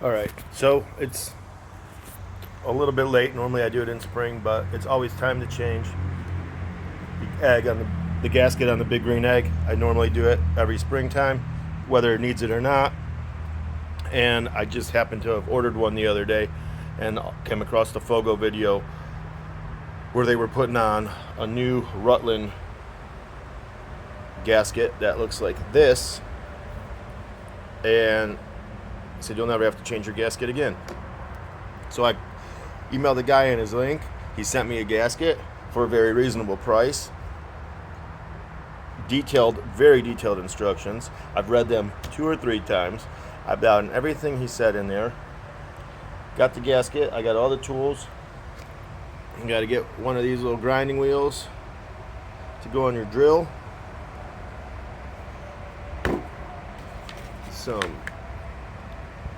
All right, so it's a little bit late. Normally I do it in spring, but it's always time to change the egg on the gasket on the big green egg. I normally do it every springtime, whether it needs it or not. And I just happened to have ordered one the other day and came across the Fogo video where they were putting on a new Rutland gasket that looks like this, and said you'll never have to change your gasket again. So I emailed the guy in his link. He sent me a gasket for a very reasonable price. Very detailed instructions. I've read them 2 or 3 times. I've done everything he said in there. Got the gasket. I got all the tools. You got to get one of these little grinding wheels to go on your drill. Some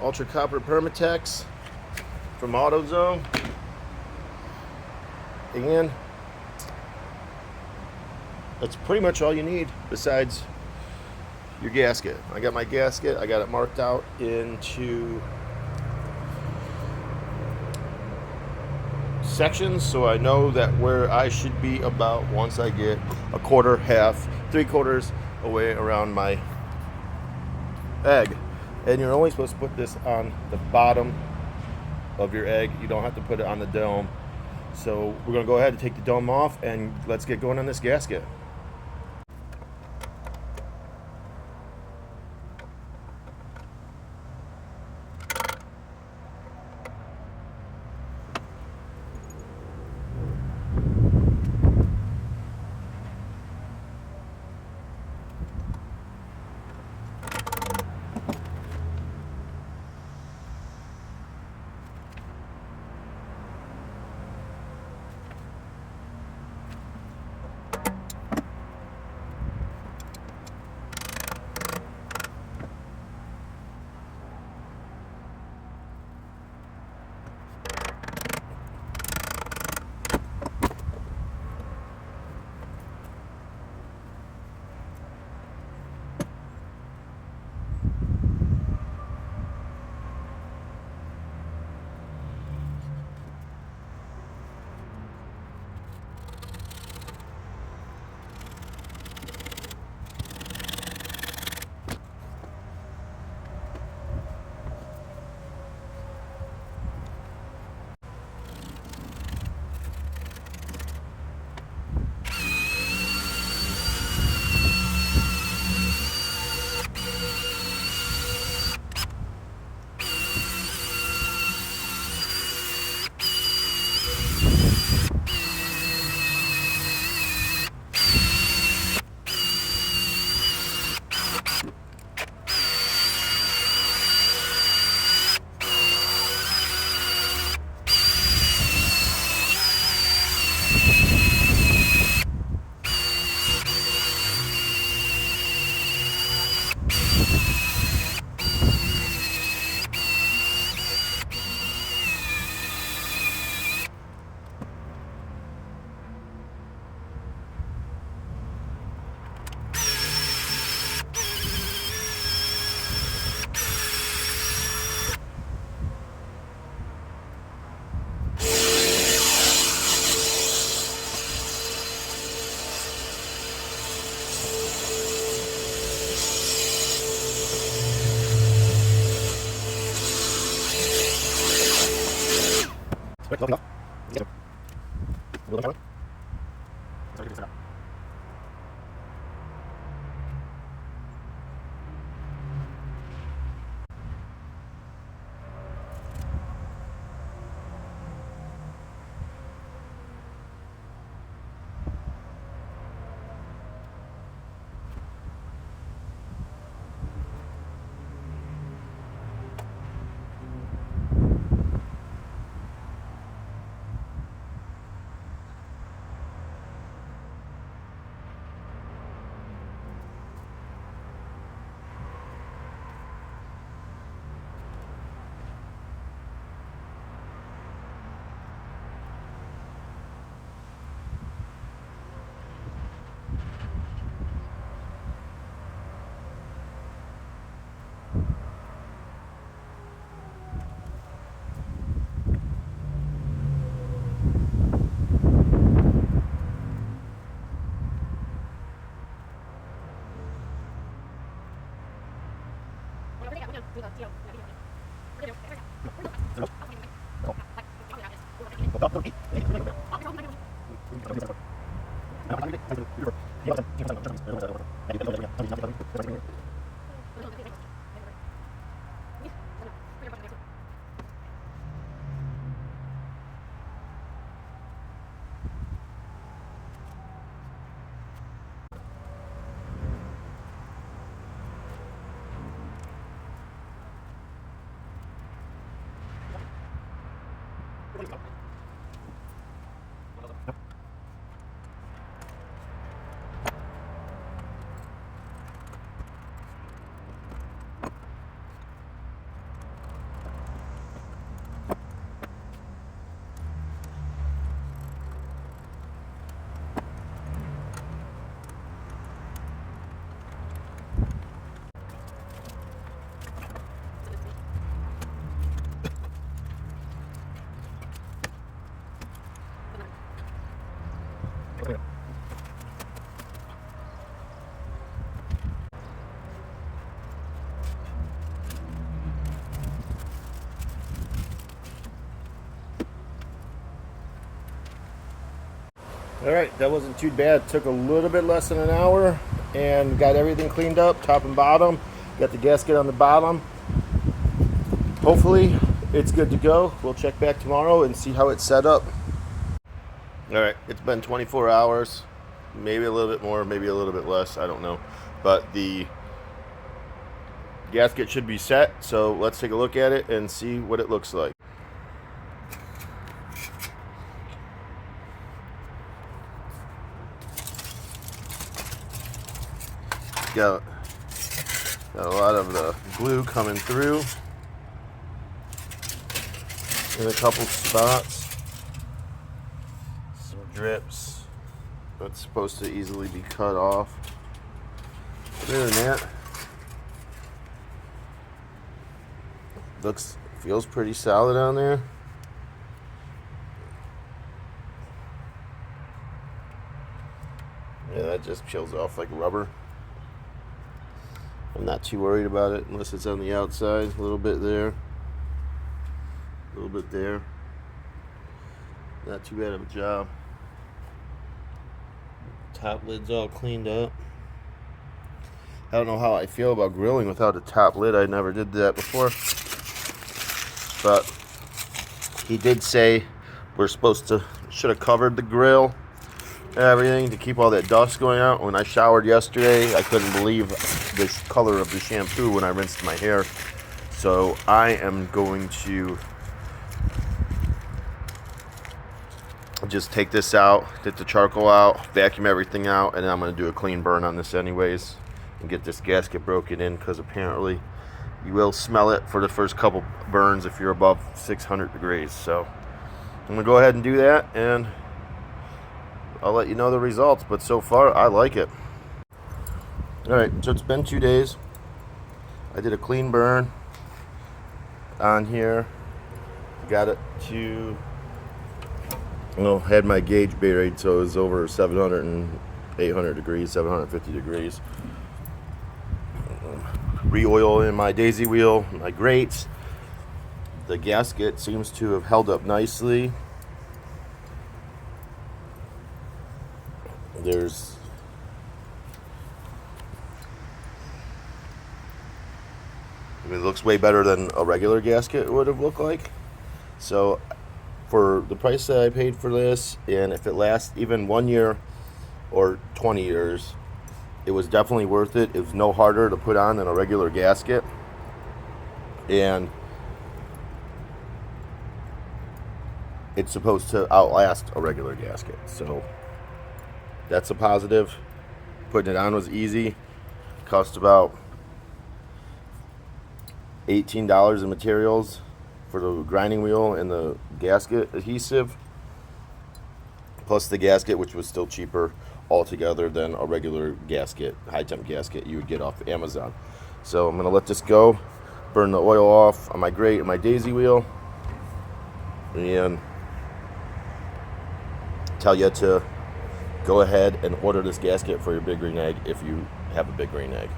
Ultra Copper Permatex from AutoZone, and that's pretty much all you need besides your gasket. I got my gasket. I got it marked out into sections so I know that where I should be about once I get a quarter, half, 3/4 away around my egg. And you're only supposed to put this on the bottom of your egg. You don't have to put it on the dome. So we're going to go ahead and take the dome off and let's get going on this gasket. All right, that wasn't too bad. Took a little bit less than an hour and got everything cleaned up, top and bottom. Got the gasket on the bottom. Hopefully it's good to go. We'll check back tomorrow and see how it's set up. All right, it's been 24 hours, maybe a little bit more, maybe a little bit less, I don't know. But the gasket should be set, so let's take a look at it and see what it looks like. Got a lot of the glue coming through in a couple spots. Some drips. That's supposed to easily be cut off. Other than that, feels pretty solid on there. Yeah, that just peels off like rubber. I'm not too worried about it unless it's on the outside. A little bit there, a little bit there. Not too bad of a job. Top lid's all cleaned up. I don't know how I feel about grilling without a top lid. I never did that before. But he did say we're supposed to, should have covered the grill and everything to keep all that dust going out. When I showered yesterday, I couldn't believe the color of the shampoo when I rinsed my hair. So I am going to just take this out, get the charcoal out, vacuum everything out, and then I'm going to do a clean burn on this anyways and get this gasket broken in, because apparently you will smell it for the first couple burns if you're above 600 degrees. So I'm going to go ahead and do that, and I'll let you know the results. But so far, I like it. Alright, so it's been 2 days. I did a clean burn on here. Got it to, well, had my gauge buried, so it was over 700 and 800 degrees, 750 degrees. Re-oil in my daisy wheel, my grates. The gasket seems to have held up nicely. There's it looks way better than a regular gasket would have looked like. So for the price that I paid for this, and if it lasts even 1 year or 20 years, it was definitely worth it. It was no harder to put on than a regular gasket, and it's supposed to outlast a regular gasket. So that's a positive. Putting it on was easy. Cost about $18 in materials for the grinding wheel and the gasket adhesive, plus the gasket, which was still cheaper altogether than a regular gasket, high temp gasket you would get off Amazon. So I'm gonna let this go, burn the oil off on my grate and my daisy wheel, and tell you to go ahead and order this gasket for your big green egg if you have a big green egg.